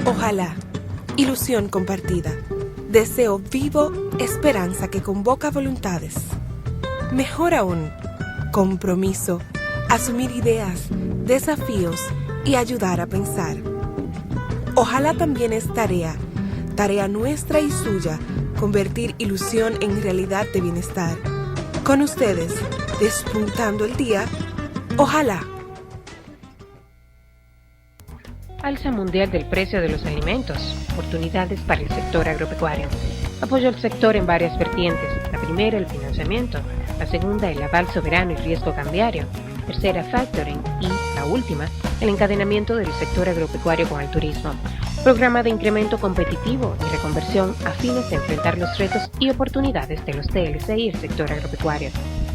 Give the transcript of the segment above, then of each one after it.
Ojalá, ilusión compartida, deseo vivo, esperanza que convoca voluntades. Mejor aún, compromiso, asumir ideas, desafíos y ayudar a pensar. Ojalá también es tarea nuestra y suya, convertir ilusión en realidad de bienestar. Con ustedes, despuntando el día, ojalá. Alza mundial del precio de los alimentos, oportunidades para el sector agropecuario. Apoyo al sector en varias vertientes. La primera, el financiamiento. La segunda, el aval soberano y riesgo cambiario. Tercera, factoring. Y la última, el encadenamiento del sector agropecuario con el turismo. Programa de incremento competitivo y reconversión a fines de enfrentar los retos y oportunidades de los TLC y el sector agropecuario.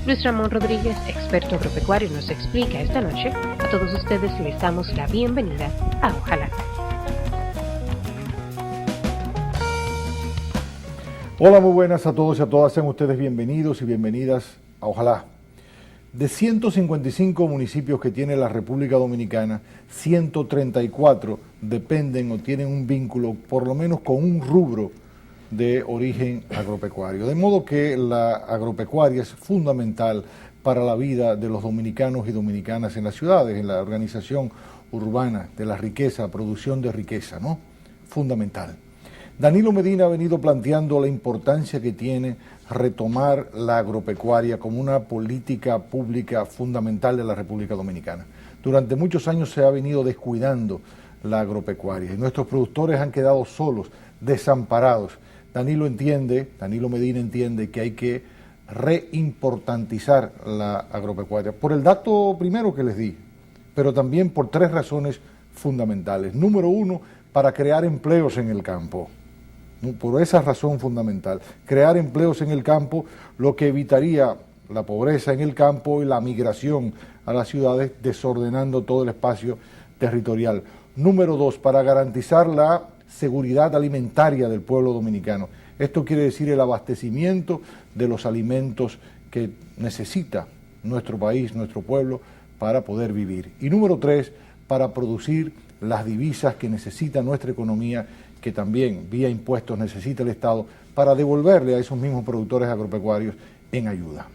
Luis Ramón Rodríguez, experto agropecuario, nos explica esta noche. A todos ustedes les damos la bienvenida a Ojalá. Hola, muy buenas a todos y a todas. Sean ustedes bienvenidos y bienvenidas a Ojalá. De 155 municipios que tiene la República Dominicana, 134 dependen o tienen un vínculo, por lo menos con un rubro de origen agropecuario. De modo que la agropecuaria es fundamental para la vida de los dominicanos y dominicanas en las ciudades, en la organización urbana de la riqueza, producción de riqueza, ¿no? Fundamental. Danilo Medina ha venido planteando la importancia que tiene retomar la agropecuaria como una política pública fundamental de la República Dominicana. Durante muchos años se ha venido descuidando la agropecuaria y nuestros productores han quedado solos, desamparados. Danilo Medina entiende que hay que reimportantizar la agropecuaria, por el dato primero que les di, pero también por tres razones fundamentales. Número uno, para crear empleos en el campo. Por esa razón fundamental, crear empleos en el campo, lo que evitaría la pobreza en el campo y la migración a las ciudades, desordenando todo el espacio territorial. Número dos, para garantizar la seguridad alimentaria del pueblo dominicano. Esto quiere decir el abastecimiento de los alimentos que necesita nuestro país, nuestro pueblo, para poder vivir. Y número tres, para producir las divisas que necesita nuestra economía, que también vía impuestos necesita el Estado, para devolverle a esos mismos productores agropecuarios en ayuda.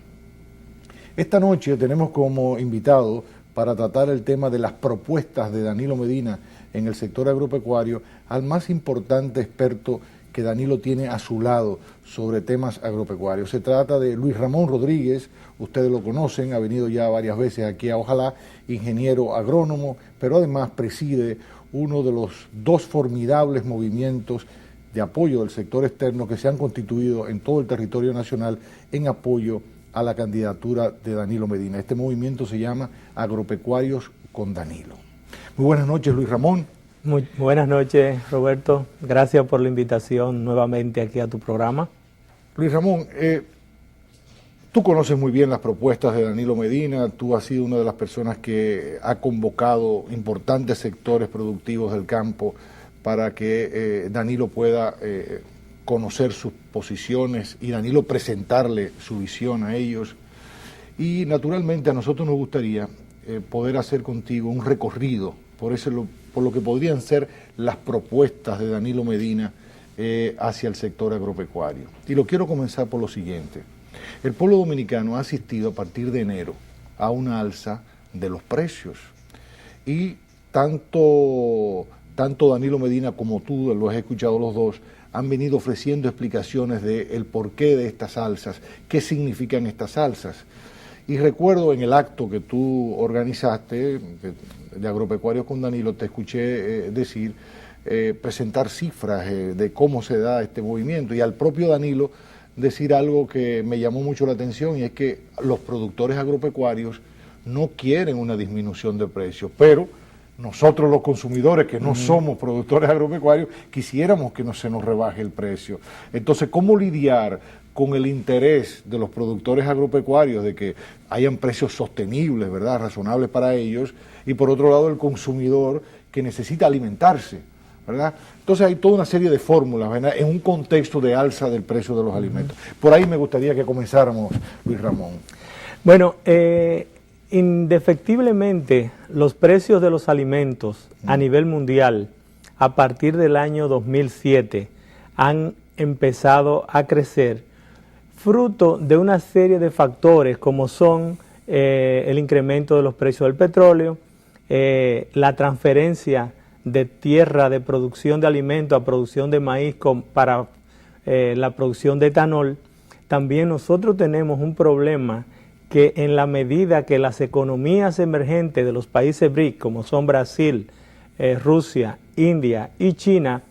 Esta noche tenemos como invitado para tratar el tema de las propuestas de Danilo Medina en el sector agropecuario al más importante experto que Danilo tiene a su lado sobre temas agropecuarios. Se trata de Luis Ramón Rodríguez, ustedes lo conocen, ha venido ya varias veces aquí a Ojalá, ingeniero agrónomo, pero además preside uno de los dos formidables movimientos de apoyo del sector externo que se han constituido en todo el territorio nacional en apoyo a la candidatura de Danilo Medina. Este movimiento se llama Agropecuarios con Danilo. Muy buenas noches, Luis Ramón. Muy buenas noches, Roberto. Gracias por la invitación nuevamente aquí a tu programa. Luis Ramón, tú conoces muy bien las propuestas de Danilo Medina, tú has sido una de las personas que ha convocado importantes sectores productivos del campo para que Danilo pueda conocer sus posiciones y Danilo presentarle su visión a ellos. Y naturalmente a nosotros nos gustaría poder hacer contigo un recorrido por lo que podrían ser las propuestas de Danilo Medina hacia el sector agropecuario. Y lo quiero comenzar por lo siguiente. El pueblo dominicano ha asistido a partir de enero a una alza de los precios y tanto Danilo Medina como tú, lo has escuchado los dos, han venido ofreciendo explicaciones del porqué de estas alzas, qué significan estas alzas. Y recuerdo en el acto que tú organizaste de Agropecuarios con Danilo, te escuché presentar cifras de cómo se da este movimiento y al propio Danilo decir algo que me llamó mucho la atención y es que los productores agropecuarios no quieren una disminución de precios, pero nosotros los consumidores que no somos productores agropecuarios quisiéramos que se nos rebaje el precio. Entonces, ¿cómo lidiar con el interés de los productores agropecuarios de que hayan precios sostenibles, ¿verdad?, razonables para ellos, y por otro lado el consumidor que necesita alimentarse, ¿verdad? Entonces hay toda una serie de fórmulas, ¿verdad?, en un contexto de alza del precio de los alimentos. Por ahí me gustaría que comenzáramos, Luis Ramón. Bueno, indefectiblemente los precios de los alimentos a nivel mundial a partir del año 2007 han empezado a crecer, fruto de una serie de factores como son el incremento de los precios del petróleo, la transferencia de tierra de producción de alimentos a producción de maíz para la producción de etanol. También nosotros tenemos un problema que en la medida que las economías emergentes de los países BRIC, como son Brasil, Rusia, India y China,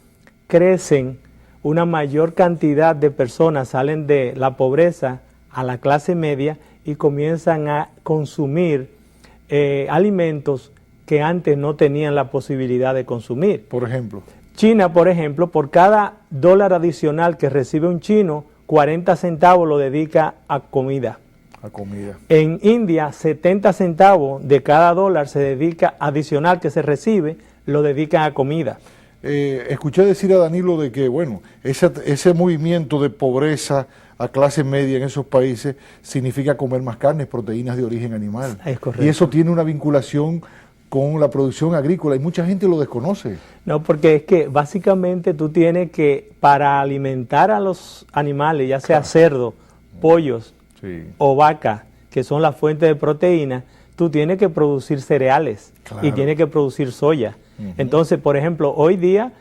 crecen, una mayor cantidad de personas salen de la pobreza a la clase media y comienzan a consumir alimentos que antes no tenían la posibilidad de consumir. Por ejemplo. China, por ejemplo, por cada dólar adicional que recibe un chino, 40 centavos lo dedica a comida. A comida. En India, 70 centavos de cada dólar se dedica adicional que se recibe, lo dedican a comida. Escuché decir a Danilo de que, bueno, ese movimiento de pobreza a clase media en esos países significa comer más carnes, proteínas de origen animal. Es correcto. Y eso tiene una vinculación con la producción agrícola y mucha gente lo desconoce. No, porque es que básicamente tú tienes que, para alimentar a los animales, ya sea cerdo, pollos o vaca, que son las fuentes de proteína, tú tienes que producir cereales y tienes que producir soya. Entonces, por ejemplo, hoy día,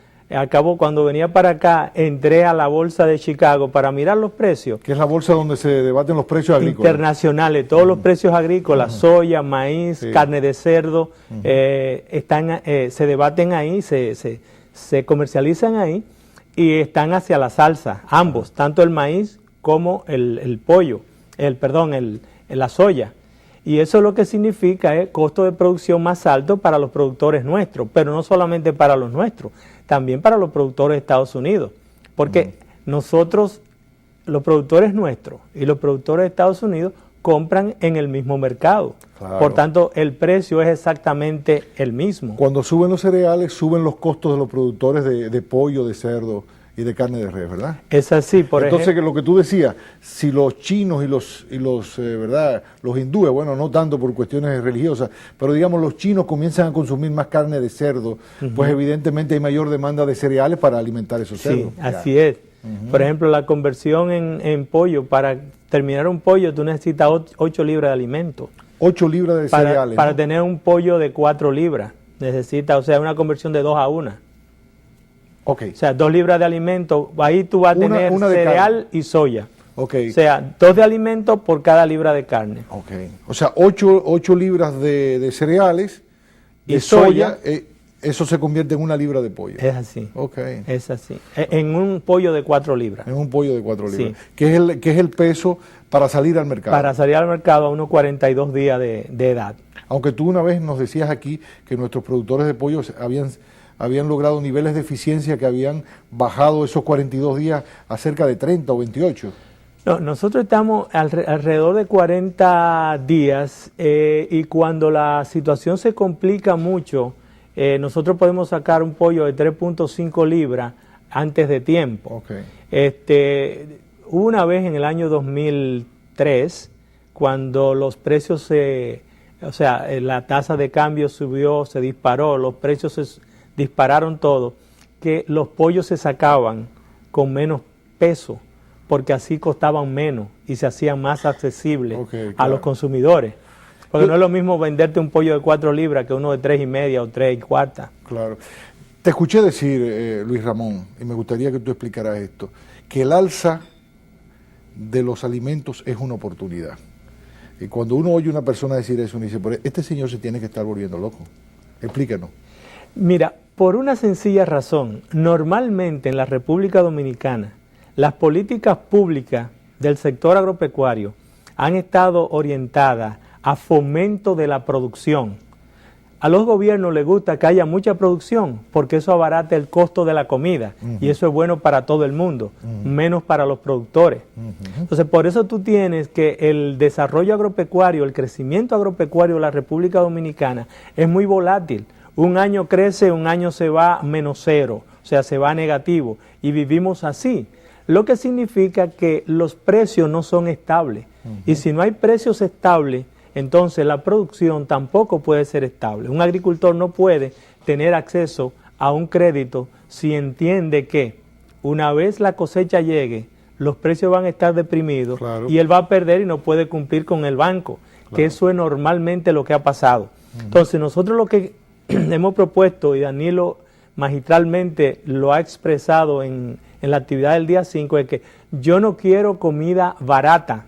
cuando venía para acá, entré a la bolsa de Chicago para mirar los precios. Que es la bolsa donde se debaten los precios agrícolas. Internacionales, todos los precios agrícolas, soya, maíz, carne de cerdo, se debaten ahí, se comercializan ahí y están hacia la salsa, ambos, tanto el maíz como el pollo, la soya. Y eso lo que significa es costo de producción más alto para los productores nuestros, pero no solamente para los nuestros, también para los productores de Estados Unidos. Porque nosotros, los productores nuestros y los productores de Estados Unidos, compran en el mismo mercado. Claro. Por tanto, el precio es exactamente el mismo. Cuando suben los cereales, suben los costos de los productores de pollo, de cerdo y de carne de res, ¿verdad? Es así, por ejemplo. Entonces, que lo que tú decías, si los chinos y los ¿verdad? Los hindúes, bueno, no tanto por cuestiones religiosas, pero digamos los chinos comienzan a consumir más carne de cerdo, pues evidentemente hay mayor demanda de cereales para alimentar esos cerdos. Sí, así es. Por ejemplo, la conversión en pollo, para terminar un pollo tú necesitas 8 libras de alimento. 8 libras de cereales. Para tener un pollo de 4 libras, necesitas, o sea, una conversión de 2 a 1. Okay. O sea, 2 libras de alimento, ahí tú vas a tener cereal y soya. Okay. O sea, 2 de alimento por cada libra de carne. Okay. O sea, 8 libras de cereales y soya, eso se convierte en 1 libra de pollo. Es así. Okay. Es así. En un pollo de 4 libras. En un pollo de 4 libras. Sí. Que es el peso para salir al mercado. Para salir al mercado a unos 42 días de edad. Aunque tú una vez nos decías aquí que nuestros productores de pollo habían logrado niveles de eficiencia que habían bajado esos 42 días a cerca de 30 o 28. No, nosotros estamos alrededor de 40 días y cuando la situación se complica mucho, nosotros podemos sacar un pollo de 3.5 libras antes de tiempo. Okay. Hubo una vez en el año 2003, cuando los precios la tasa de cambio subió, se disparó, los precios se dispararon todo, que los pollos se sacaban con menos peso, porque así costaban menos y se hacían más accesibles a los consumidores. Porque no es lo mismo venderte un pollo de 4 libras que uno de 3,5 o 3,25. Claro. Te escuché decir, Luis Ramón, y me gustaría que tú explicaras esto, que el alza de los alimentos es una oportunidad. Y cuando uno oye a una persona decir eso, uno dice, pero este señor se tiene que estar volviendo loco. Explícanos. Mira, por una sencilla razón, normalmente en la República Dominicana, las políticas públicas del sector agropecuario han estado orientadas a fomento de la producción. A los gobiernos les gusta que haya mucha producción porque eso abarata el costo de la comida y eso es bueno para todo el mundo, menos para los productores. Entonces, por eso tú tienes que el desarrollo agropecuario, el crecimiento agropecuario de la República Dominicana es muy volátil. Un año crece, un año se va -0, o sea, se va negativo y vivimos así. Lo que significa que los precios no son estables y si no hay precios estables, entonces la producción tampoco puede ser estable. Un agricultor no puede tener acceso a un crédito si entiende que una vez la cosecha llegue, los precios van a estar deprimidos, claro, y él va a perder y no puede cumplir con el banco, claro, que eso es normalmente lo que ha pasado. Entonces nosotros lo que hemos propuesto, y Danilo magistralmente lo ha expresado en la actividad del día 5, es que yo no quiero comida barata,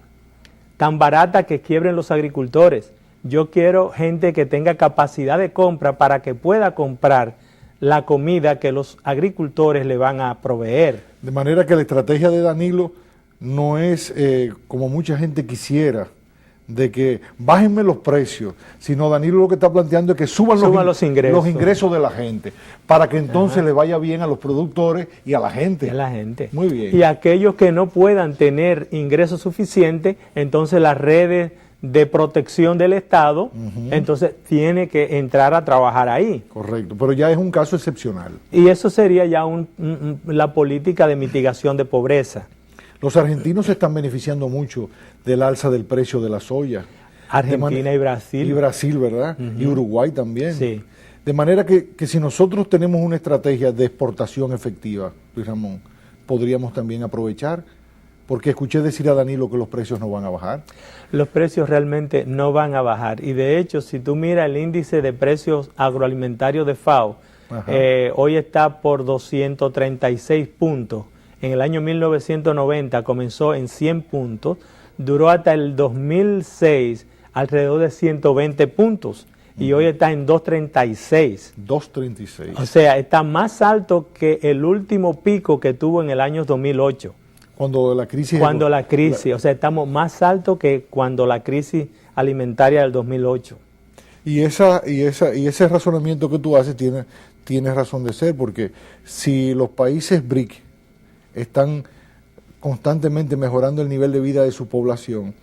tan barata que quiebren los agricultores. Yo quiero gente que tenga capacidad de compra para que pueda comprar la comida que los agricultores le van a proveer. De manera que la estrategia de Danilo no es como mucha gente quisiera, de que bájenme los precios, sino Danilo lo que está planteando es que suban los ingresos de la gente, para que entonces le vaya bien a los productores y a la gente. Muy bien. Y aquellos que no puedan tener ingresos suficientes, entonces las redes de protección del Estado, entonces tiene que entrar a trabajar ahí. Correcto, pero ya es un caso excepcional. Y eso sería ya la política de mitigación de pobreza. Los argentinos se están beneficiando mucho del alza del precio de la soya. Argentina y Brasil. Y Brasil, ¿verdad? Y Uruguay también. Sí. De manera que si nosotros tenemos una estrategia de exportación efectiva, Luis Ramón, podríamos también aprovechar, porque escuché decir a Danilo que los precios no van a bajar. Los precios realmente no van a bajar. Y de hecho, si tú miras el índice de precios agroalimentarios de FAO, hoy está por 236 puntos. En el año 1990 comenzó en 100 puntos, duró hasta el 2006 alrededor de 120 puntos y hoy está en 236. 236. O sea, está más alto que el último pico que tuvo en el año 2008. Cuando la crisis... o sea, estamos más alto que cuando la crisis alimentaria del 2008. Y ese razonamiento que tú haces tiene razón de ser, porque si los países BRIC están constantemente mejorando el nivel de vida de su población,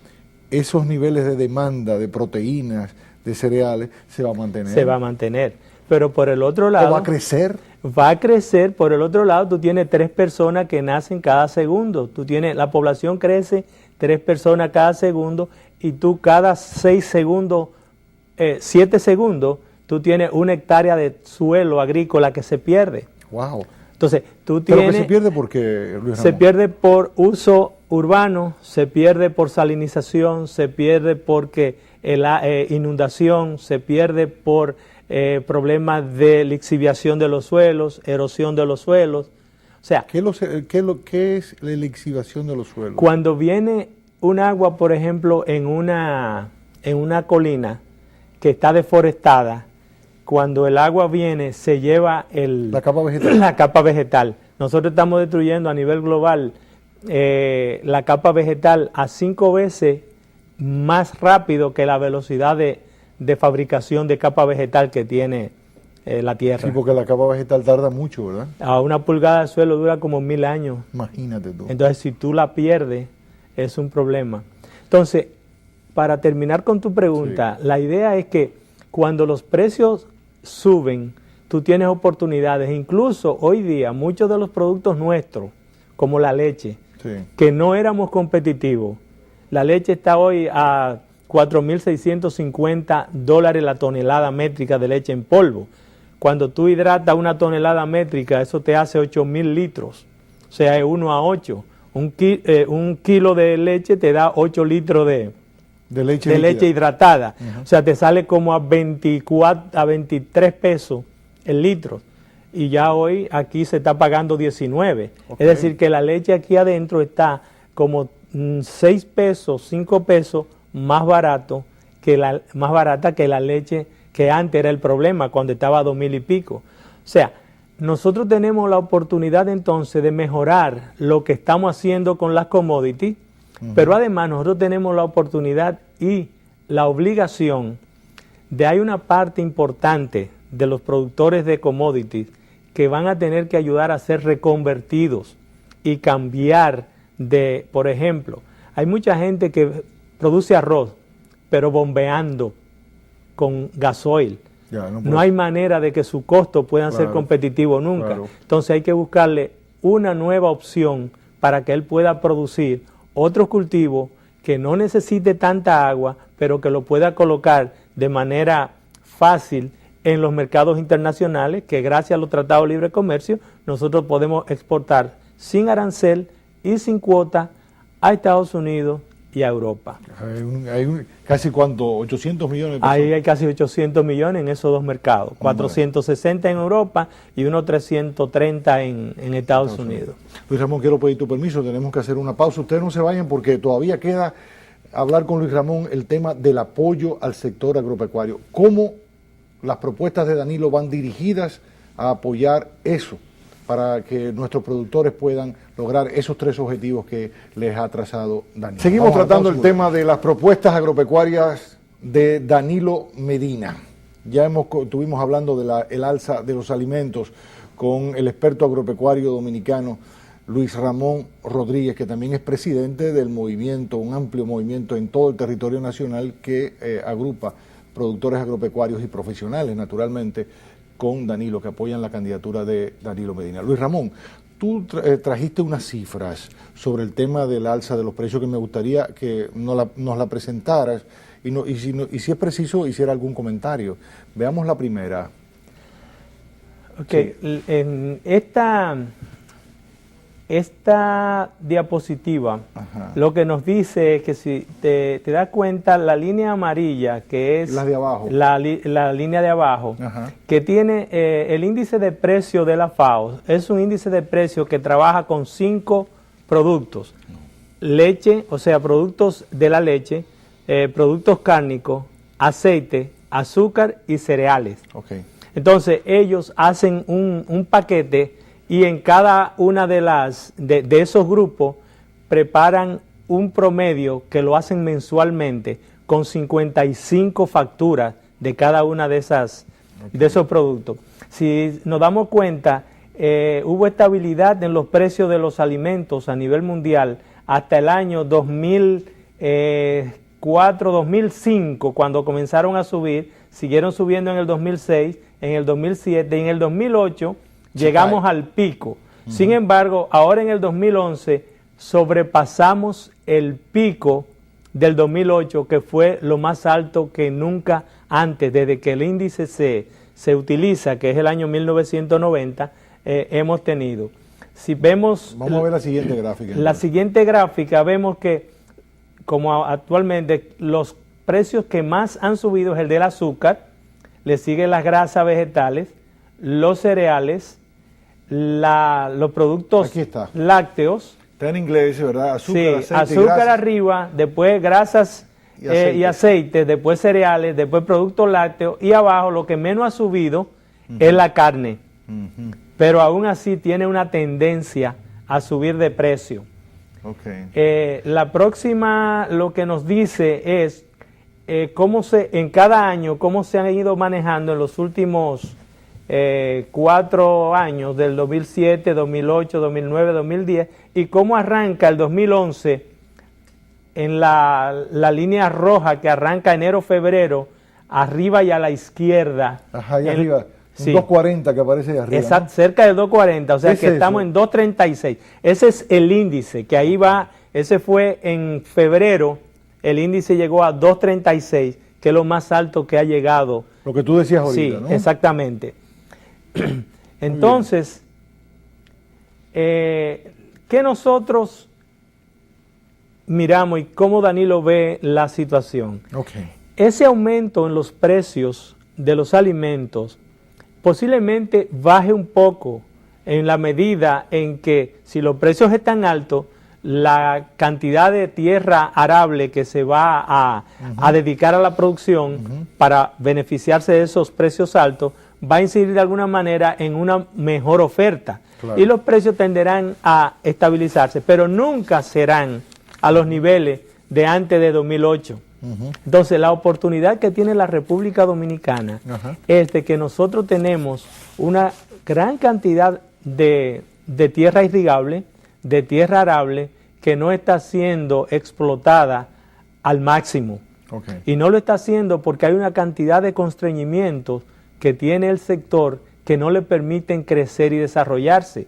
esos niveles de demanda de proteínas, de cereales, se va a mantener. Se va a mantener. Pero por el otro lado... ¿O va a crecer? Va a crecer. Por el otro lado, tú tienes 3 personas que nacen cada segundo. La población crece 3 personas cada segundo y tú cada 6 segundos, 7 segundos, tú tienes 1 hectárea de suelo agrícola que se pierde. ¡Wow! Entonces, tú tienes... ¿Pero que se pierde por qué, Luis Ramón? Se pierde por uso urbano, se pierde por salinización, se pierde porque inundación, se pierde por problemas de lixiviación de los suelos, erosión de los suelos. O sea, ¿Qué es la lixiviación de los suelos? Cuando viene un agua, por ejemplo, en una colina que está deforestada, cuando el agua viene, se lleva la capa vegetal. Nosotros estamos destruyendo a nivel global la capa vegetal a 5 veces más rápido que la velocidad de fabricación de capa vegetal que tiene la Tierra. Sí, porque la capa vegetal tarda mucho, ¿verdad? A 1 pulgada de suelo dura como 1000 años. Imagínate tú. Entonces, si tú la pierdes, es un problema. Entonces, para terminar con tu pregunta, la idea es que cuando los precios suben, tú tienes oportunidades. Incluso hoy día, muchos de los productos nuestros, como la leche, que no éramos competitivos, la leche está hoy a $4,650 la tonelada métrica de leche en polvo. Cuando tú hidratas 1 tonelada métrica, eso te hace 8,000 litros. O sea, es 1 a 8. Un kilo de leche te da 8 litros de leche hidratada. O sea, te sale como a 23 pesos el litro. Y ya hoy aquí se está pagando 19. Es decir, que la leche aquí adentro está como 6 pesos, 5 pesos más barata que la leche que antes era el problema, cuando estaba a 2,000 y pico. O sea, nosotros tenemos la oportunidad entonces de mejorar lo que estamos haciendo con las commodities, pero además nosotros tenemos la oportunidad y la obligación de hay una parte importante de los productores de commodities que van a tener que ayudar a ser reconvertidos y cambiar de, por ejemplo, hay mucha gente que produce arroz, pero bombeando con gasoil. No hay manera de que su costo puedan ser competitivos nunca. Entonces hay que buscarle una nueva opción para que él pueda producir otro cultivo que no necesite tanta agua, pero que lo pueda colocar de manera fácil en los mercados internacionales, que gracias a los tratados de libre comercio nosotros podemos exportar sin arancel y sin cuota a Estados Unidos y a Europa. Casi cuánto, 800 millones de pesos. Ahí hay casi 800 millones en esos dos mercados, 460 en Europa y unos 330 en Estados Unidos. Luis Ramón, quiero pedir tu permiso, tenemos que hacer una pausa. Ustedes no se vayan porque todavía queda hablar con Luis Ramón el tema del apoyo al sector agropecuario. ¿Cómo las propuestas de Danilo van dirigidas a apoyar eso, para que nuestros productores puedan lograr esos 3 objetivos que les ha trazado Danilo? Seguimos tratando el tema de las propuestas agropecuarias de Danilo Medina. Ya estuvimos hablando del alza de los alimentos con el experto agropecuario dominicano Luis Ramón Rodríguez, que también es presidente del movimiento, un amplio movimiento en todo el territorio nacional que agrupa productores agropecuarios y profesionales, naturalmente, con Danilo, que apoyan la candidatura de Danilo Medina. Luis Ramón, tú trajiste unas cifras sobre el tema del alza de los precios que me gustaría que nos la presentaras y si es preciso hiciera algún comentario. Veamos la primera. Ok, sí. En esta diapositiva, ajá, lo que nos dice es que si te das cuenta, la línea amarilla, que es las de abajo, la línea de abajo, ajá, que tiene el índice de precio de la FAO, es un índice de precio que trabaja con 5 productos: leche, o sea, productos de la leche, productos cárnicos, aceite, azúcar y cereales. Okay. Entonces ellos hacen un paquete y en cada una de esos grupos preparan un promedio que lo hacen mensualmente con 55 facturas de cada una de esos productos. Si nos damos cuenta, hubo estabilidad en los precios de los alimentos a nivel mundial hasta el año 2004, 2005, cuando comenzaron a subir, siguieron subiendo en el 2006, en el 2007 y en el 2008 llegamos al pico. Sin embargo, ahora en el 2011 sobrepasamos el pico del 2008, que fue lo más alto que nunca antes, desde que el índice se utiliza, que es el año 1990, hemos tenido. Si vemos, vamos a ver la siguiente gráfica. Entonces. La siguiente gráfica vemos que, como actualmente, los precios que más han subido es el del azúcar, le siguen las grasas vegetales, los cereales, los productos lácteos. Está en inglés, ¿verdad? Azúcar, sí, aceite, azúcar arriba, después grasas y aceite, después cereales, después productos lácteos, y abajo lo que menos ha subido es la carne. Pero aún así tiene una tendencia a subir de precio. Okay. La próxima lo que nos dice es en cada año, cómo se han ido manejando en los últimos 4 años, del 2007, 2008, 2009, 2010, y cómo arranca el 2011 en la línea roja que arranca enero-febrero, arriba y a la izquierda. Ajá, ahí arriba. Sí. 240 que aparece ahí arriba. Exacto, ¿no? Cerca del 240, o sea que estamos en 236. Ese es el índice, que ahí va, ese fue en febrero, el índice llegó a 236, que es lo más alto que ha llegado. Lo que tú decías ahorita, sí, ¿no? Exactamente. Entonces, ¿qué nosotros miramos y cómo Danilo ve la situación? Okay. Ese aumento en los precios de los alimentos posiblemente baje un poco en la medida en que, si los precios están altos, la cantidad de tierra arable que se va a dedicar a la producción para beneficiarse de esos precios altos va a incidir de alguna manera en una mejor oferta. Claro. Y los precios tenderán a estabilizarse, pero nunca serán a los niveles de antes de 2008. Entonces, la oportunidad que tiene la República Dominicana es de que nosotros tenemos una gran cantidad de tierra irrigable, de tierra arable, que no está siendo explotada al máximo. Y no lo está haciendo porque hay una cantidad de constreñimientos que tiene el sector que no le permiten crecer y desarrollarse.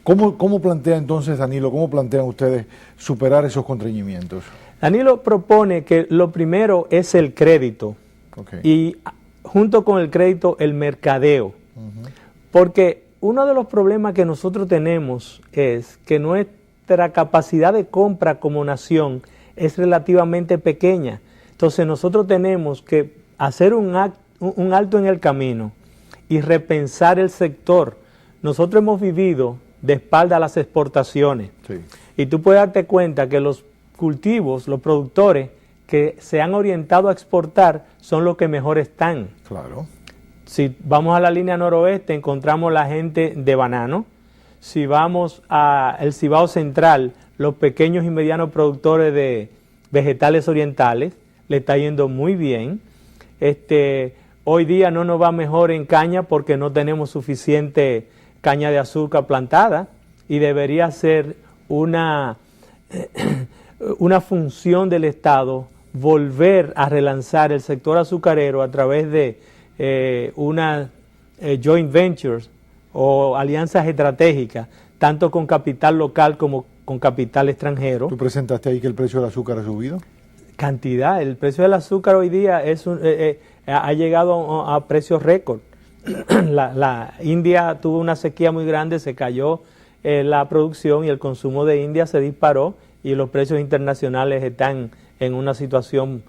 ¿Cómo plantea entonces, Danilo, cómo plantean ustedes superar esos constreñimientos? Danilo propone que lo primero es el crédito. Y junto con el crédito, el mercadeo. Porque uno de los problemas que nosotros tenemos es que nuestra capacidad de compra como nación es relativamente pequeña. Entonces nosotros tenemos que hacer un alto en el camino y repensar el sector. Nosotros hemos vivido de espalda a las exportaciones. Sí. Y tú puedes darte cuenta que los cultivos, los productores que se han orientado a exportar son los que mejor están. Claro. Si vamos a la línea noroeste, encontramos la gente de banano. Si vamos al Cibao Central, los pequeños y medianos productores de vegetales orientales, le está yendo muy bien. Hoy día no nos va mejor en caña porque no tenemos suficiente caña de azúcar plantada y debería ser una función del Estado volver a relanzar el sector azucarero a través de una joint ventures o alianzas estratégicas, tanto con capital local como con capital extranjero. ¿Tú presentaste ahí que el precio del azúcar ha subido? Cantidad, el precio del azúcar hoy día ha llegado a precios récord. La India tuvo una sequía muy grande, se cayó la producción y el consumo de India se disparó y los precios internacionales están en una situación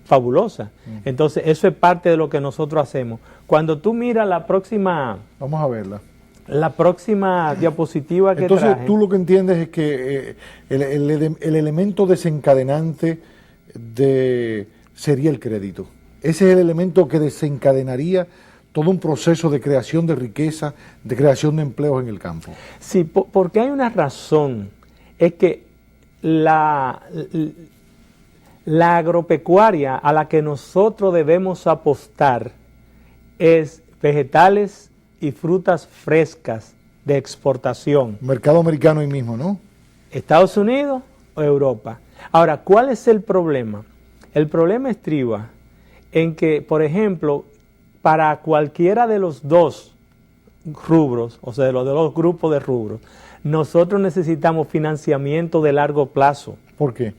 fabulosa. Entonces, eso es parte de lo que nosotros hacemos. Cuando tú miras la próxima... Vamos a verla. La próxima diapositiva que entonces, traje... tú lo que entiendes es que el elemento desencadenante sería el crédito. Ese es el elemento que desencadenaría todo un proceso de creación de riqueza, de creación de empleos en el campo. Sí, porque hay una razón. Es que la agropecuaria a la que nosotros debemos apostar es vegetales y frutas frescas de exportación. Mercado americano ahí mismo, ¿no? Estados Unidos o Europa. Ahora, ¿cuál es el problema? El problema estriba en que, por ejemplo, para cualquiera de los dos rubros, o sea, de los dos grupos de rubros, nosotros necesitamos financiamiento de largo plazo. ¿Por qué?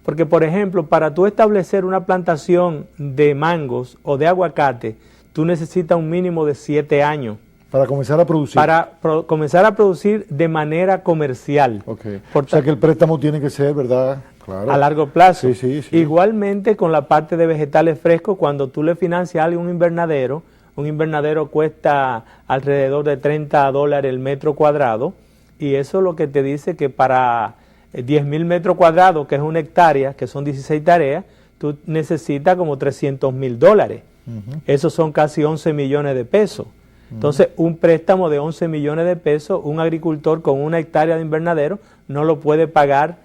Porque, por ejemplo, para tú establecer una plantación de mangos o de aguacate, tú necesitas un mínimo de 7 años. Para comenzar a producir. Para comenzar a producir de manera comercial. Okay. O sea que el préstamo tiene que ser, ¿verdad? Claro. A largo plazo. Sí. Igualmente con la parte de vegetales frescos, cuando tú le financias a un invernadero cuesta alrededor de $30 el metro cuadrado, y eso es lo que te dice que para 10,000 metros cuadrados, que es una hectárea, que son 16 tareas, tú necesitas como $300,000. Esos son casi 11 millones de pesos. Entonces, un préstamo de 11 millones de pesos, un agricultor con una hectárea de invernadero no lo puede pagar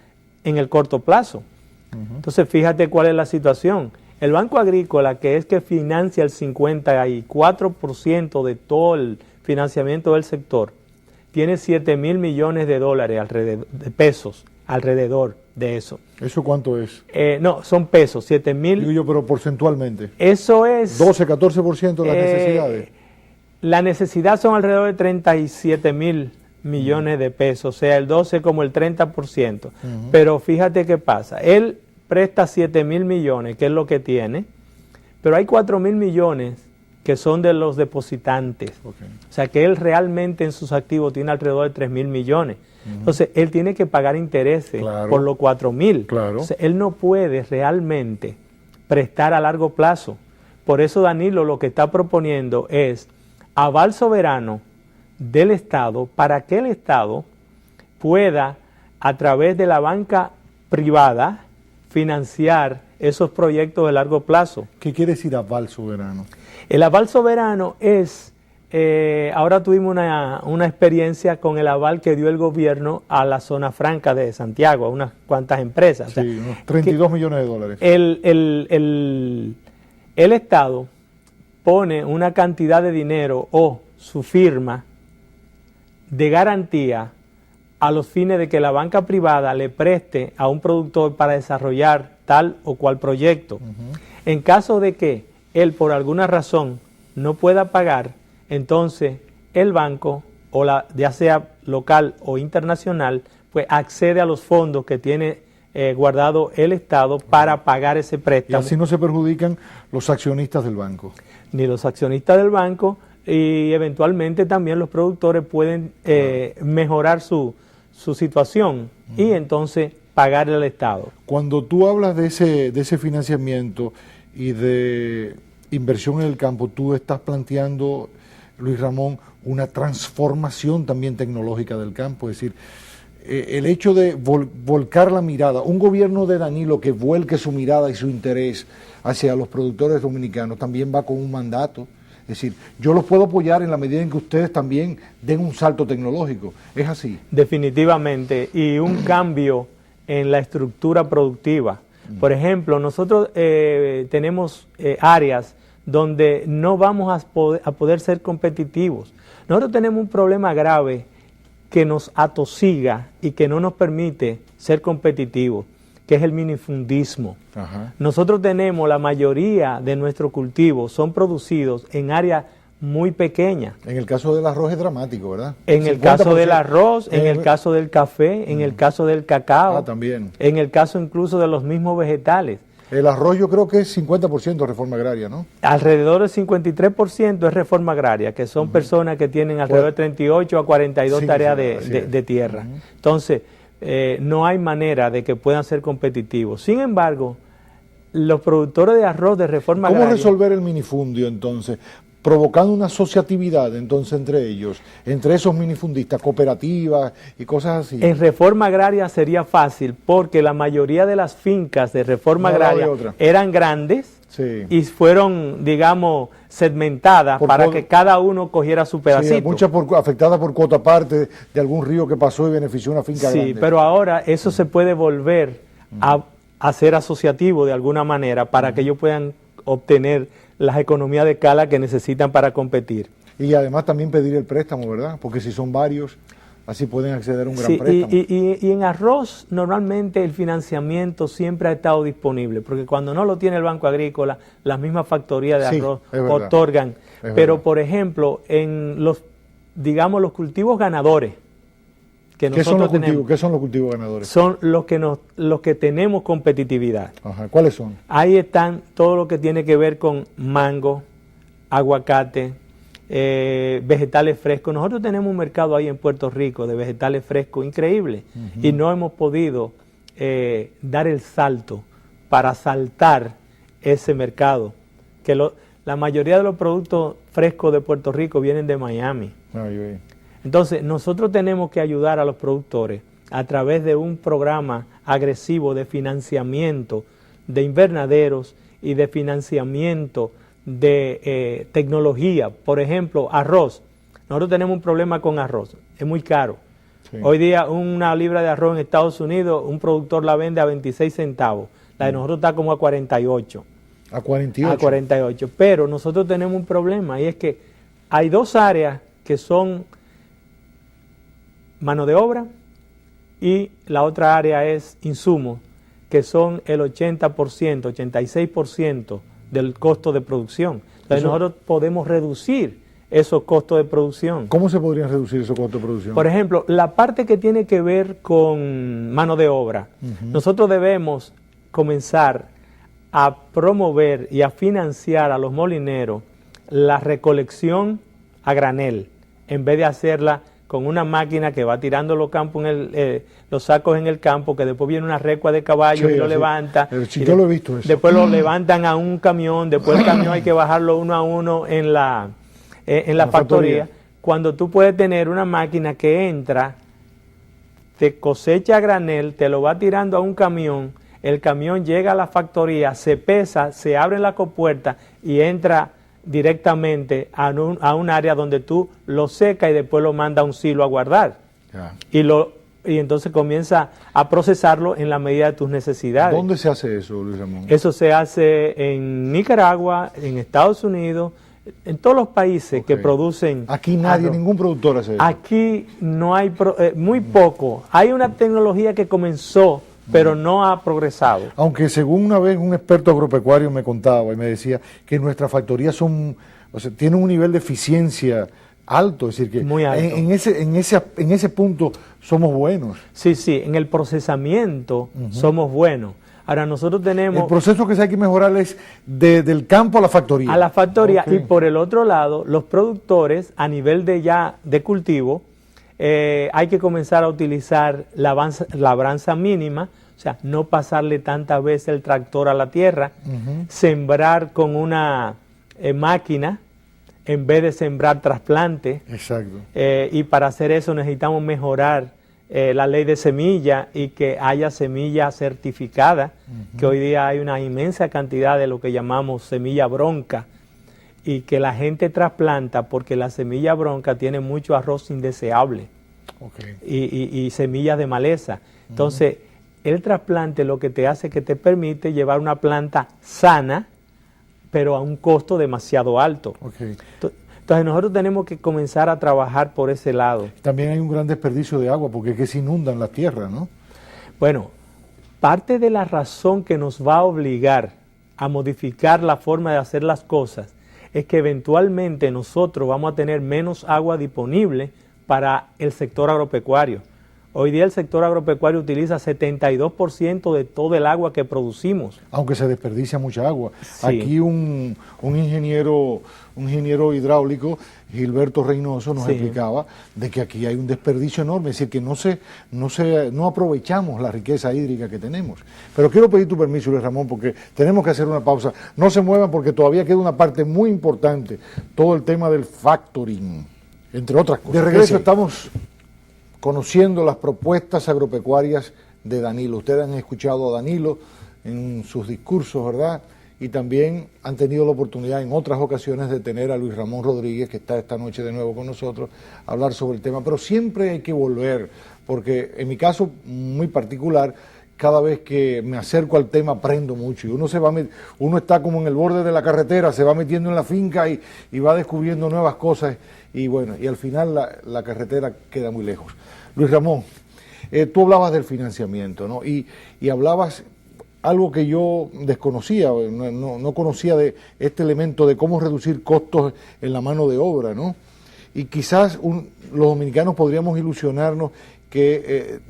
en el corto plazo. Entonces, fíjate cuál es la situación. El Banco Agrícola, que es que financia el 54% de todo el financiamiento del sector, tiene 7,000 millones de dólares alrededor, de pesos alrededor de eso. ¿Eso cuánto es? No, son pesos, 7,000. Digo yo, pero porcentualmente. Eso es... 12, 14% de las necesidades. La necesidad son alrededor de 37,000 millones de pesos, o sea, el 12 como el 30%. Pero fíjate qué pasa, él presta 7,000 millones, que es lo que tiene, pero hay 4,000 millones que son de los depositantes. Okay. O sea, que él realmente en sus activos tiene alrededor de 3,000 millones. Entonces, él tiene que pagar intereses por los 4,000. Claro. Entonces, él no puede realmente prestar a largo plazo. Por eso Danilo lo que está proponiendo es aval soberano del Estado para que el Estado pueda, a través de la banca privada, financiar esos proyectos de largo plazo. ¿Qué quiere decir aval soberano? El aval soberano es, ahora tuvimos una experiencia con el aval que dio el gobierno a la zona franca de Santiago, a unas cuantas empresas. Sí, o sea, unos 32 millones de dólares. El Estado pone una cantidad de dinero o su firma de garantía a los fines de que la banca privada le preste a un productor para desarrollar tal o cual proyecto. En caso de que él por alguna razón no pueda pagar, entonces el banco, o ya sea local o internacional, pues accede a los fondos que tiene guardado el Estado para pagar ese Y préstamo. así no se perjudican los accionistas del banco. Ni los accionistas del banco, y eventualmente también los productores pueden mejorar su situación y entonces pagarle al Estado. Cuando tú hablas de ese financiamiento y de inversión en el campo, tú estás planteando, Luis Ramón, una transformación también tecnológica del campo, es decir, el hecho de volcar la mirada, un gobierno de Danilo que vuelque su mirada y su interés hacia los productores dominicanos también va con un mandato. Es decir, yo los puedo apoyar en la medida en que ustedes también den un salto tecnológico. ¿Es así? Definitivamente, y un cambio en la estructura productiva. Por ejemplo, nosotros tenemos áreas donde no vamos a poder ser competitivos. Nosotros tenemos un problema grave que nos atosiga y que no nos permite ser competitivos, que es el minifundismo. Ajá. Nosotros tenemos, la mayoría de nuestros cultivos son producidos en áreas muy pequeñas. En el caso del arroz es dramático, ¿verdad? En el caso del arroz, en el caso del café, en el caso del cacao, también. en el caso incluso de los mismos vegetales. El arroz yo creo que es 50% reforma agraria, ¿no? Alrededor del 53% es reforma agraria, que son personas que tienen alrededor de 38 a 42 Sí, tareas sí, de tierra. Entonces, no hay manera de que puedan ser competitivos. Sin embargo, los productores de arroz de reforma ¿Cómo agraria... resolver el minifundio entonces? Provocando una asociatividad entonces entre ellos, entre esos minifundistas, cooperativas y cosas así. En reforma agraria sería fácil porque la mayoría de las fincas de reforma No, agraria de otra. eran grandes Sí. y fueron, digamos, segmentadas Por para todo- que cada uno cogiera su pedacito. Sí, muchas afectadas por cuota parte de algún río que pasó y benefició una finca Sí, grande. pero ahora eso se puede volver a ser asociativo de alguna manera para que ellos puedan obtener las economías de escala que necesitan para competir. Y además también pedir el préstamo, ¿verdad? Porque si son varios, así pueden acceder a un gran Sí, préstamo. y en arroz normalmente el financiamiento siempre ha estado disponible, porque cuando no lo tiene el Banco Agrícola, las mismas factorías de Sí, arroz es verdad. otorgan. Es Pero verdad. por ejemplo, en los, digamos, los cultivos ganadores que ¿Qué son nosotros los cultivos? tenemos, ¿Qué son los cultivos ganadores? son los que tenemos competitividad. Ajá. ¿Cuáles son? Ahí están todo lo que tiene que ver con mango, aguacate, vegetales frescos. Nosotros tenemos un mercado ahí en Puerto Rico de vegetales frescos increíble y no hemos podido dar el salto para saltar ese mercado. Que la mayoría de los productos frescos de Puerto Rico vienen de Miami. Ay, ay. Entonces, nosotros tenemos que ayudar a los productores a través de un programa agresivo de financiamiento de invernaderos y de financiamiento de tecnología. Por ejemplo, arroz. Nosotros tenemos un problema con arroz. Es muy caro. Sí. Hoy día una libra de arroz en Estados Unidos, un productor la vende a 26 centavos. La de nosotros está como a 48. A 48. A 48. Pero nosotros tenemos un problema y es que hay dos áreas que son mano de obra y la otra área es insumos, que son el 80%, 86% del costo de producción. Entonces Eso- nosotros podemos reducir esos costos de producción. ¿Cómo se podrían reducir esos costos de producción? Por ejemplo, la parte que tiene que ver con mano de obra, nosotros debemos comenzar a promover y a financiar a los molineros la recolección a granel, en vez de hacerla con una máquina que va tirando los campos los sacos en el campo, que después viene una recua de caballo Sí, y lo sí. levanta. Sí, y yo lo he visto eso. Después lo levantan a un camión, después el camión hay que bajarlo uno a uno en la factoría. Cuando tú puedes tener una máquina que entra, te cosecha a granel, te lo va tirando a un camión, el camión llega a la factoría, se pesa, se abren las compuertas y entra directamente a un área donde tú lo secas y después lo manda a un silo a guardar. Ya. Y entonces comienza a procesarlo en la medida de tus necesidades. ¿Dónde se hace eso, Luis Ramón? Eso se hace en Nicaragua, en Estados Unidos, en todos los países que Ok. producen Aquí nadie, arroz. ningún productor hace eso. Aquí no hay, muy poco. Hay una tecnología que comenzó, pero no ha progresado. Aunque según una vez un experto agropecuario me contaba y me decía que nuestras factorías tienen un nivel de eficiencia alto, es decir, que muy alto. En ese punto somos buenos. Sí, sí, en el procesamiento somos buenos. Ahora nosotros tenemos... El proceso que hay que mejorar es del campo a la factoría. A la factoría, Okay. y por el otro lado, los productores a nivel de cultivo, hay que comenzar a utilizar labranza mínima, o sea, no pasarle tantas veces el tractor a la tierra, sembrar con una máquina en vez de sembrar trasplante. Exacto. Y para hacer eso necesitamos mejorar la ley de semilla y que haya semilla certificada, que hoy día hay una inmensa cantidad de lo que llamamos semilla bronca, y que la gente trasplanta porque la semilla bronca tiene mucho arroz indeseable Okay. y semillas de maleza. Entonces, el trasplante lo que te hace es que te permite llevar una planta sana, pero a un costo demasiado alto. Okay. Entonces nosotros tenemos que comenzar a trabajar por ese lado. También hay un gran desperdicio de agua porque es que se inundan las tierras, ¿no? Bueno, parte de la razón que nos va a obligar a modificar la forma de hacer las cosas es que eventualmente nosotros vamos a tener menos agua disponible para el sector agropecuario. Hoy día el sector agropecuario utiliza 72% de todo el agua que producimos. Aunque se desperdicia mucha agua. Sí. Aquí un ingeniero hidráulico, Gilberto Reynoso, nos explicaba de que aquí hay un desperdicio enorme, es decir, que no aprovechamos la riqueza hídrica que tenemos. Pero quiero pedir tu permiso, Luis Ramón, porque tenemos que hacer una pausa. No se muevan porque todavía queda una parte muy importante, todo el tema del factoring, entre otras cosas. De regreso estamos conociendo las propuestas agropecuarias de Danilo. Ustedes han escuchado a Danilo en sus discursos, ¿verdad? Y también han tenido la oportunidad en otras ocasiones de tener a Luis Ramón Rodríguez, que está esta noche de nuevo con nosotros, a hablar sobre el tema. Pero siempre hay que volver, porque en mi caso muy particular, cada vez que me acerco al tema aprendo mucho. Y uno está como en el borde de la carretera, se va metiendo en la finca y va descubriendo nuevas cosas. Y bueno, y al final la carretera queda muy lejos. Luis Ramón, tú hablabas del financiamiento, ¿no? Y hablabas algo que yo desconocía, no conocía de este elemento de cómo reducir costos en la mano de obra, ¿no? Y quizás los dominicanos podríamos ilusionarnos que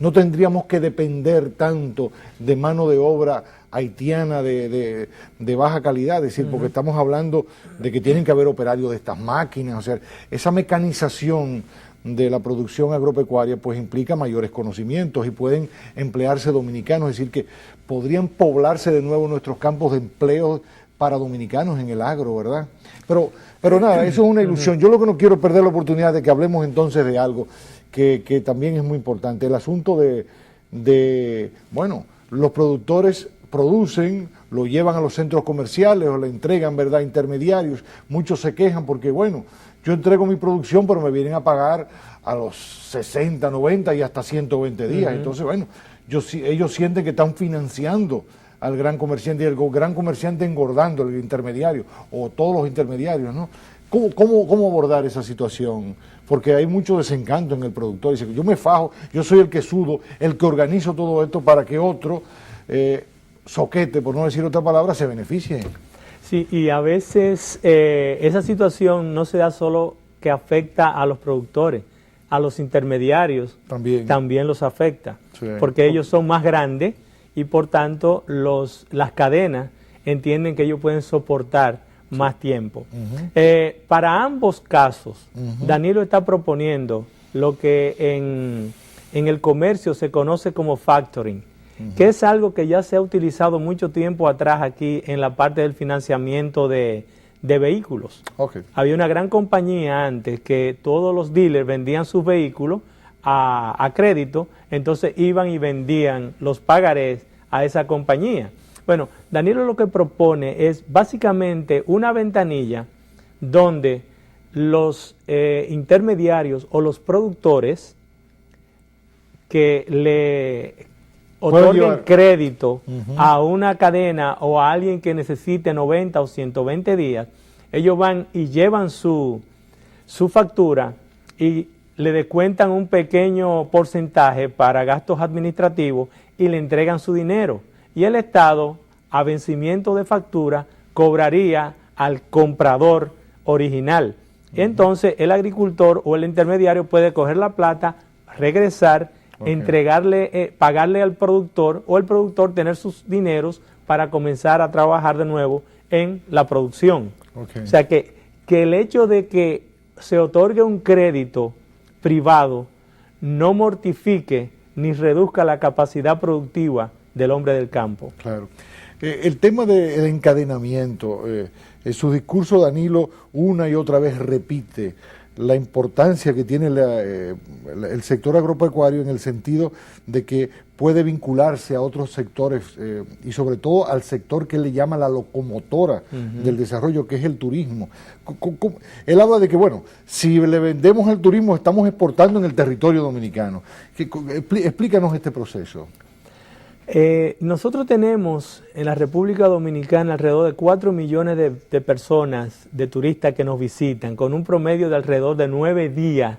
no tendríamos que depender tanto de mano de obra haitiana de baja calidad, es decir, porque estamos hablando de que tienen que haber operarios de estas máquinas, o sea, esa mecanización de la producción agropecuaria pues implica mayores conocimientos y pueden emplearse dominicanos, es decir, que podrían poblarse de nuevo nuestros campos de empleo para dominicanos en el agro, ¿verdad? Pero nada, eso es una ilusión. Yo lo que no quiero es perder la oportunidad de que hablemos entonces de algo que también es muy importante, el asunto bueno, los productores producen, lo llevan a los centros comerciales o le entregan, ¿verdad?, intermediarios. Muchos se quejan porque, bueno, yo entrego mi producción, pero me vienen a pagar a los 60, 90 y hasta 120 días. Entonces, bueno, ellos sienten que están financiando al gran comerciante y el gran comerciante engordando, el intermediario, o todos los intermediarios, ¿no? ¿Cómo abordar esa situación? Porque hay mucho desencanto en el productor. Dice, yo me fajo, yo soy el que sudo, el que organizo todo esto para que otro soquete, por no decir otra palabra, se beneficie. Sí, y a veces esa situación no se da solo que afecta a los productores, a los intermediarios también los afecta, porque ellos son más grandes y por tanto las cadenas entienden que ellos pueden soportar más tiempo. Para ambos casos, Danilo está proponiendo lo que en el comercio se conoce como factoring, que es algo que ya se ha utilizado mucho tiempo atrás aquí en la parte del financiamiento de vehículos. Había una gran compañía antes que todos los dealers vendían sus vehículos a crédito, entonces iban y vendían los pagarés a esa compañía. Bueno, Danilo lo que propone es básicamente una ventanilla donde los intermediarios o los productores que le otorguen crédito a una cadena o a alguien que necesite 90 o 120 días, ellos van y llevan su factura y le descuentan un pequeño porcentaje para gastos administrativos y le entregan su dinero. Y el Estado, a vencimiento de factura, cobraría al comprador original. Entonces el agricultor o el intermediario puede coger la plata, regresar, entregarle, pagarle al productor, o el productor tener sus dineros para comenzar a trabajar de nuevo en la producción. O sea que el hecho de que se otorgue un crédito privado no mortifique ni reduzca la capacidad productiva del hombre del campo. Claro. El tema del encadenamiento, en su discurso Danilo una y otra vez repite la importancia que tiene el sector agropecuario en el sentido de que puede vincularse a otros sectores y sobre todo al sector que le llama la locomotora del desarrollo, que es el turismo. Él habla de que, bueno, si le vendemos al turismo estamos exportando en el territorio dominicano. Explícanos este proceso. Nosotros tenemos en la República Dominicana alrededor de 4 millones de personas, de turistas que nos visitan, con un promedio de alrededor de 9 días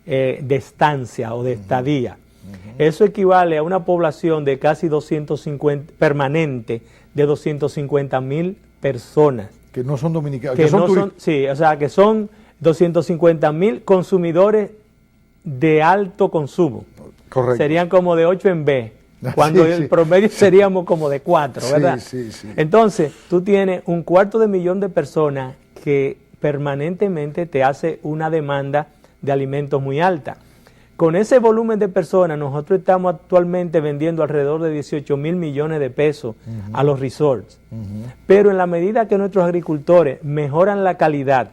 de estancia o de estadía. Eso equivale a una población de casi 250, permanente, de 250,000 personas. Que no son dominicanos, que son sí, o sea, que son 250,000 consumidores de alto consumo. Correcto. Serían como de 8 en B. Cuando el promedio seríamos como de 4, ¿verdad? Sí. Entonces, tú tienes 250,000 de personas que permanentemente te hace una demanda de alimentos muy alta. Con ese volumen de personas, nosotros estamos actualmente vendiendo alrededor de 18,000 millones de pesos a los resorts. Pero en la medida que nuestros agricultores mejoran la calidad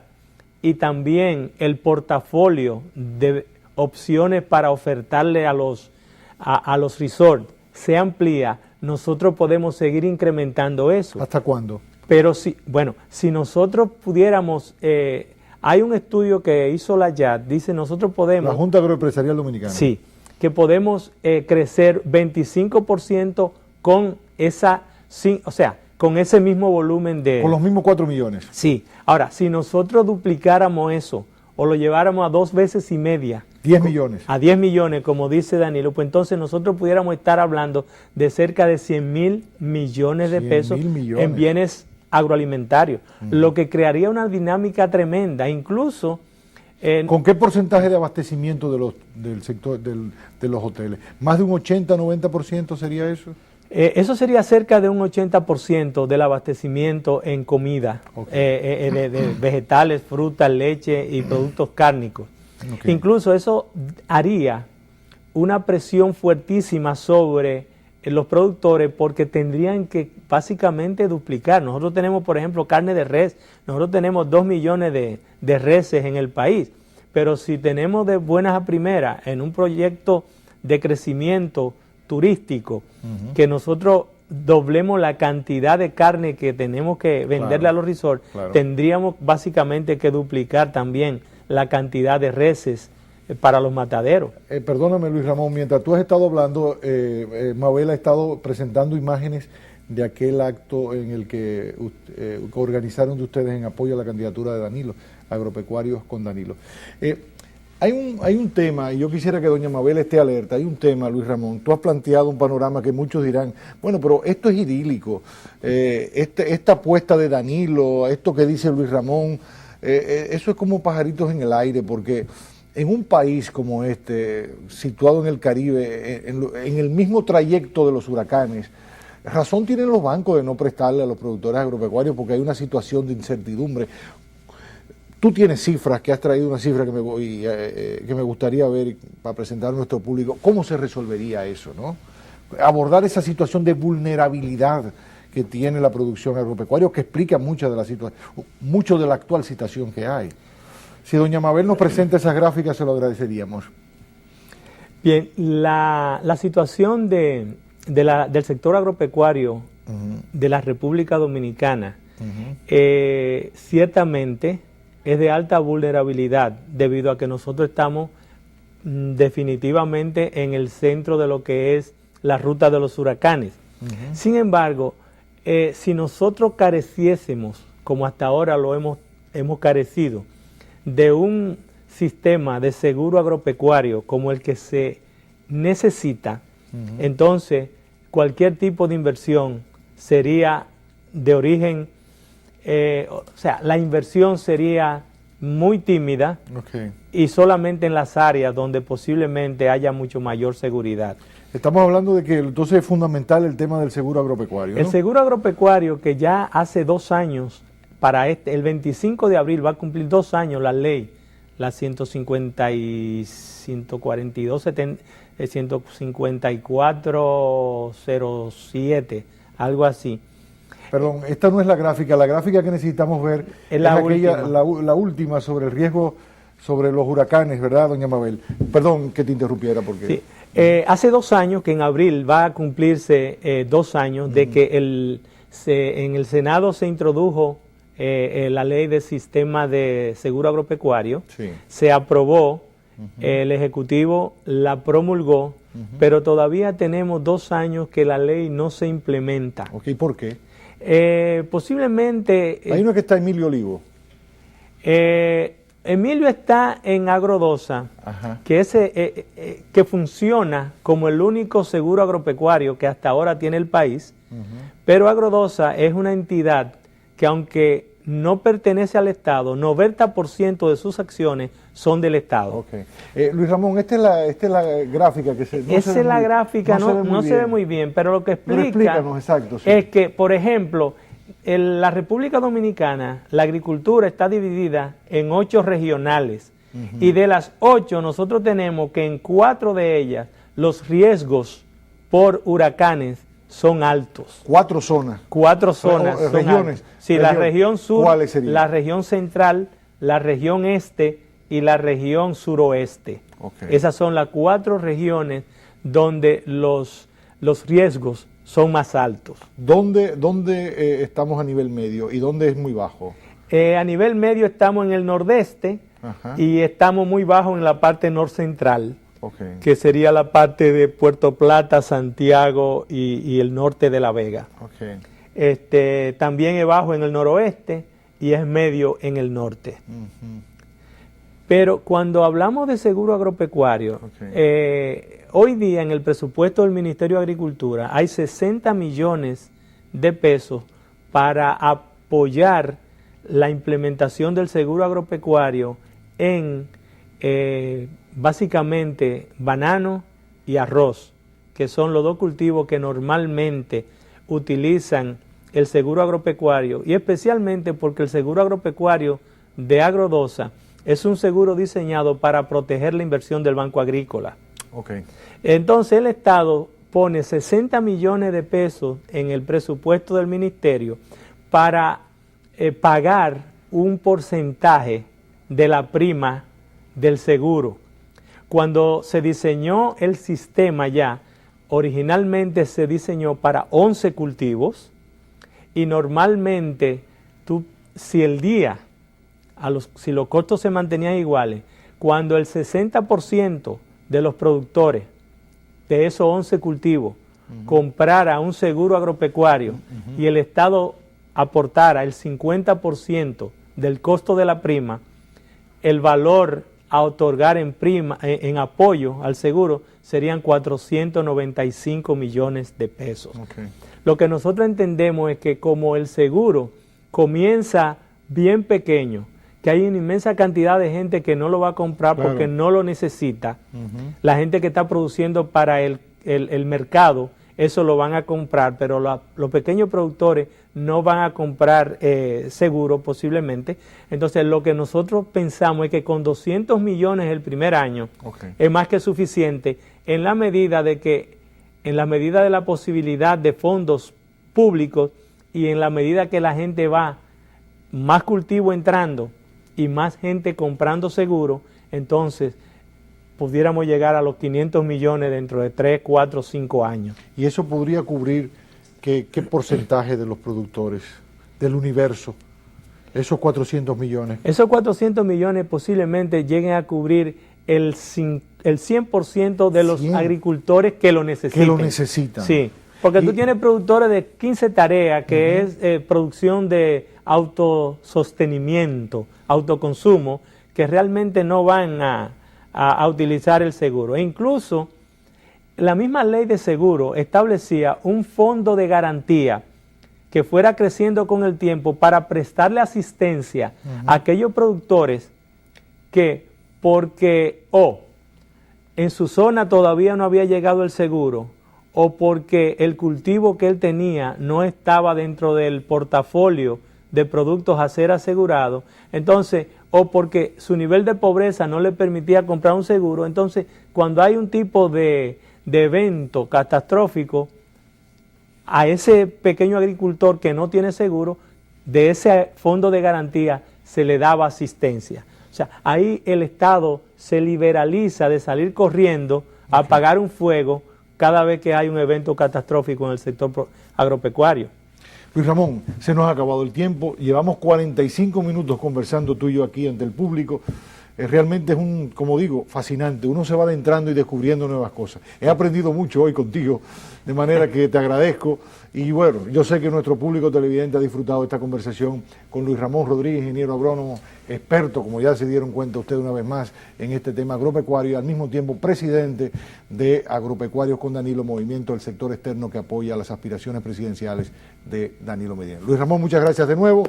y también el portafolio de opciones para ofertarle a los resorts se amplía, nosotros podemos seguir incrementando eso. ¿Hasta cuándo? Pero si nosotros pudiéramos, hay un estudio que hizo la YAD, dice nosotros podemos... La Junta Agroempresarial Dominicana. Sí, que podemos crecer 25% con con ese mismo volumen de... Con los mismos 4 millones. Sí. Ahora, si nosotros duplicáramos eso, o lo lleváramos a 2 veces y media, 10 millones. A 10 millones, como dice Danilo, pues entonces nosotros pudiéramos estar hablando de cerca de 100,000 millones de pesos en bienes agroalimentarios, lo que crearía una dinámica tremenda, incluso... ¿Con qué porcentaje de abastecimiento del sector de los hoteles? ¿Más de un 80-90% sería eso? Eso sería cerca de un 80% del abastecimiento en comida, de vegetales, frutas, leche y productos cárnicos. Incluso eso haría una presión fuertísima sobre los productores porque tendrían que básicamente duplicar. Nosotros tenemos, por ejemplo, carne de res. Nosotros tenemos 2 millones de reses en el país. Pero si tenemos de buenas a primeras en un proyecto de crecimiento turístico, que nosotros doblemos la cantidad de carne que tenemos que venderle a los resorts, tendríamos básicamente que duplicar también la cantidad de reses para los mataderos. Perdóname, Luis Ramón, mientras tú has estado hablando, Mabel ha estado presentando imágenes de aquel acto en el que organizaron de ustedes en apoyo a la candidatura de Danilo, Agropecuarios con Danilo. Hay un tema, y yo quisiera que doña Mabel esté alerta, hay un tema, Luis Ramón, tú has planteado un panorama que muchos dirán, bueno, pero esto es idílico, esta apuesta de Danilo, esto que dice Luis Ramón, eso es como pajaritos en el aire, porque en un país como este, situado en el Caribe, en el mismo trayecto de los huracanes, razón tienen los bancos de no prestarle a los productores agropecuarios porque hay una situación de incertidumbre. Tú tienes cifras, que has traído una cifra que me gustaría ver para presentar a nuestro público. ¿Cómo se resolvería eso, no? Abordar esa situación de vulnerabilidad que tiene la producción agropecuaria, que explica mucho de la actual situación que hay. Si doña Mabel nos presenta esas gráficas, se lo agradeceríamos. Bien, la situación del sector agropecuario de la República Dominicana ciertamente es de alta vulnerabilidad debido a que nosotros estamos definitivamente en el centro de lo que es la ruta de los huracanes. Sin embargo, si nosotros careciésemos, como hasta ahora lo hemos carecido, de un sistema de seguro agropecuario como el que se necesita, entonces cualquier tipo de inversión sería de origen, o sea, la inversión sería muy tímida y solamente en las áreas donde posiblemente haya mucho mayor seguridad. Estamos hablando de que entonces es fundamental el tema del seguro agropecuario, ¿no? El seguro agropecuario, que ya hace 2 años, el 25 de abril va a cumplir 2 años la ley, la 15407, algo así. Perdón, esta no es la gráfica que necesitamos ver es la última sobre el riesgo sobre los huracanes, ¿verdad, doña Mabel? Perdón que te interrumpiera porque... Sí. Hace 2 años, que en abril va a cumplirse 2 años de que en el Senado se introdujo la ley del sistema de seguro agropecuario, se aprobó, el Ejecutivo la promulgó, pero todavía tenemos 2 años que la ley no se implementa. Ok, ¿por qué? Posiblemente... Hay uno que está Emilio Olivo. Emilio está en Agrodosa, que funciona como el único seguro agropecuario que hasta ahora tiene el país, pero Agrodosa es una entidad que, aunque no pertenece al Estado, 90% de sus acciones son del Estado. Okay. Luis Ramón, esta es la gráfica que se... No se ve muy bien, pero lo que explica exacto, es que, por ejemplo, en la República Dominicana, la agricultura está dividida en 8 regionales, y de las 8 nosotros tenemos que en 4 de ellas los riesgos por huracanes son altos. 4 zonas. 4 zonas. Son regiones. Altos. Sí, la región sur, ¿cuáles serían? La región central, la región este y la región suroeste. Okay. Esas son las 4 regiones donde los riesgos son más altos. ¿Dónde estamos a nivel medio y dónde es muy bajo? A nivel medio estamos en el nordeste y estamos muy bajo en la parte norcentral, que sería la parte de Puerto Plata, Santiago y el norte de La Vega. También es bajo en el noroeste y es medio en el norte. Pero cuando hablamos de seguro agropecuario, hoy día en el presupuesto del Ministerio de Agricultura hay 60 millones de pesos para apoyar la implementación del seguro agropecuario en básicamente banano y arroz, que son los 2 cultivos que normalmente utilizan el seguro agropecuario, y especialmente porque el seguro agropecuario de Agrodosa es un seguro diseñado para proteger la inversión del Banco Agrícola. Entonces el Estado pone 60 millones de pesos en el presupuesto del ministerio para pagar un porcentaje de la prima del seguro. Cuando se diseñó el sistema ya, originalmente se diseñó para 11 cultivos y normalmente si los costos se mantenían iguales, cuando el 60% de los productores de esos 11 cultivos comprara un seguro agropecuario y el Estado aportara el 50% del costo de la prima, el valor a otorgar en apoyo al seguro serían 495 millones de pesos. Lo que nosotros entendemos es que como el seguro comienza bien pequeño, que hay una inmensa cantidad de gente que no lo va a comprar porque no lo necesita, la gente que está produciendo para el mercado, eso lo van a comprar, pero los pequeños productores no van a comprar seguro posiblemente. Entonces lo que nosotros pensamos es que con 200 millones el primer año es más que suficiente en la medida de la posibilidad de fondos públicos y en la medida que la gente va más cultivo entrando y más gente comprando seguro, entonces pudiéramos llegar a los 500 millones dentro de 3, 4, 5 años. ¿Y eso podría cubrir qué porcentaje de los productores del universo, esos 400 millones? Esos 400 millones posiblemente lleguen a cubrir el 100% de los agricultores que lo necesiten. Que lo necesitan. Sí, porque tú tienes productores de 15 tareas, que es producción de autosostenimiento, autoconsumo, que realmente no van a utilizar el seguro. E incluso la misma ley de seguro establecía un fondo de garantía que fuera creciendo con el tiempo para prestarle asistencia a aquellos productores que porque en su zona todavía no había llegado el seguro, o porque el cultivo que él tenía no estaba dentro del portafolio de productos a ser asegurado, entonces, o porque su nivel de pobreza no le permitía comprar un seguro, entonces cuando hay un tipo de evento catastrófico, a ese pequeño agricultor que no tiene seguro, de ese fondo de garantía se le daba asistencia. O sea, ahí el Estado se liberaliza de salir corriendo a apagar un fuego cada vez que hay un evento catastrófico en el sector agropecuario. Luis Ramón, se nos ha acabado el tiempo, llevamos 45 minutos conversando tú y yo aquí ante el público. Realmente es como digo, fascinante, uno se va adentrando y descubriendo nuevas cosas. He aprendido mucho hoy contigo, de manera que te agradezco, y bueno, yo sé que nuestro público televidente ha disfrutado de esta conversación con Luis Ramón Rodríguez, ingeniero agrónomo, experto, como ya se dieron cuenta ustedes una vez más, en este tema agropecuario, y al mismo tiempo presidente de Agropecuarios con Danilo, movimiento del sector externo que apoya las aspiraciones presidenciales de Danilo Medina. Luis Ramón, muchas gracias de nuevo.